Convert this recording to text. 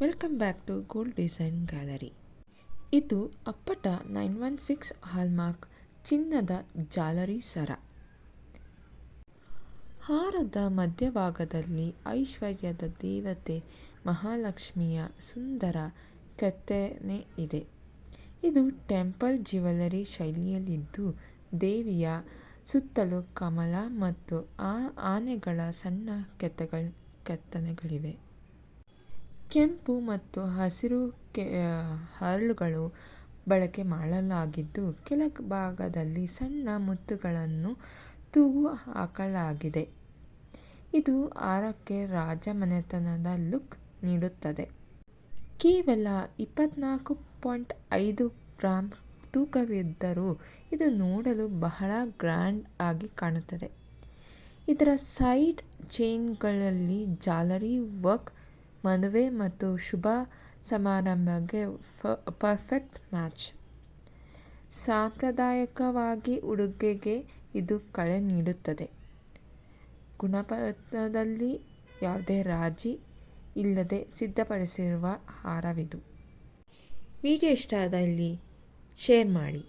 Welcome back to gold design gallery. ಇದು ಅಪ್ಪಟ 916 hallmark ಚಿನ್ನದ ಜಾಲರಿ ಸರ. ಹಾರದ ಮಧ್ಯಭಾಗದಲ್ಲಿ ಐಶ್ವರ್ಯದ ದೇವತೆ ಮಹಾಲಕ್ಷ್ಮಿಯ ಸುಂದರ ಕೆತ್ತನೆ ಇದೆ. ಇದು ಟೆಂಪಲ್ ಜ್ಯುವೆಲರಿ ಶೈಲಿಯಲ್ಲಿದ್ದು, ದೇವಿಯ ಸುತ್ತಲೂ ಕಮಲ ಮತ್ತು ಆನೆಗಳ ಸಣ್ಣ ಕೆತ್ತನೆಗಳಿವೆ. ಕೆಂಪು ಮತ್ತು ಹಸಿರು ಹರಳುಗಳು ಬಳಕೆ ಮಾಡಲಾಗಿದ್ದು, ಕೆಳಭಾಗದಲ್ಲಿ ಸಣ್ಣ ಮುತ್ತುಗಳನ್ನು ತೂಗು ಹಾಕಲಾಗಿದೆ. ಇದು ಹಾರಕ್ಕೆ ರಾಜಮನೆತನದ ಲುಕ್ ನೀಡುತ್ತದೆ. ಕೇವಲ 24.5 ಗ್ರಾಂ ತೂಕವಿದ್ದರೂ ಇದು ನೋಡಲು ಬಹಳ ಗ್ರ್ಯಾಂಡ್ ಆಗಿ ಕಾಣುತ್ತದೆ. ಇದರ ಸೈಡ್ ಚೈನ್ಗಳಲ್ಲಿ ಜಾಲರಿ ವರ್ಕ್ ಮದುವೆ ಮತ್ತು ಶುಭ ಸಮಾರಂಭಕ್ಕೆ ಪರ್ಫೆಕ್ಟ್ ಮ್ಯಾಚ್. ಸಾಂಪ್ರದಾಯಿಕವಾಗಿ ಉಡುಗೆಗೆ ಇದು ಕಳೆ ನೀಡುತ್ತದೆ. ಗುಣಮಟ್ಟದಲ್ಲಿ ಯಾವುದೇ ರಾಜಿ ಇಲ್ಲದೆ ಸಿದ್ಧಪಡಿಸಿರುವ ಹಾರವಿದು. ವಿಡಿಯೋ ಇಷ್ಟ ಆದಲ್ಲಿ ಶೇರ್ ಮಾಡಿ.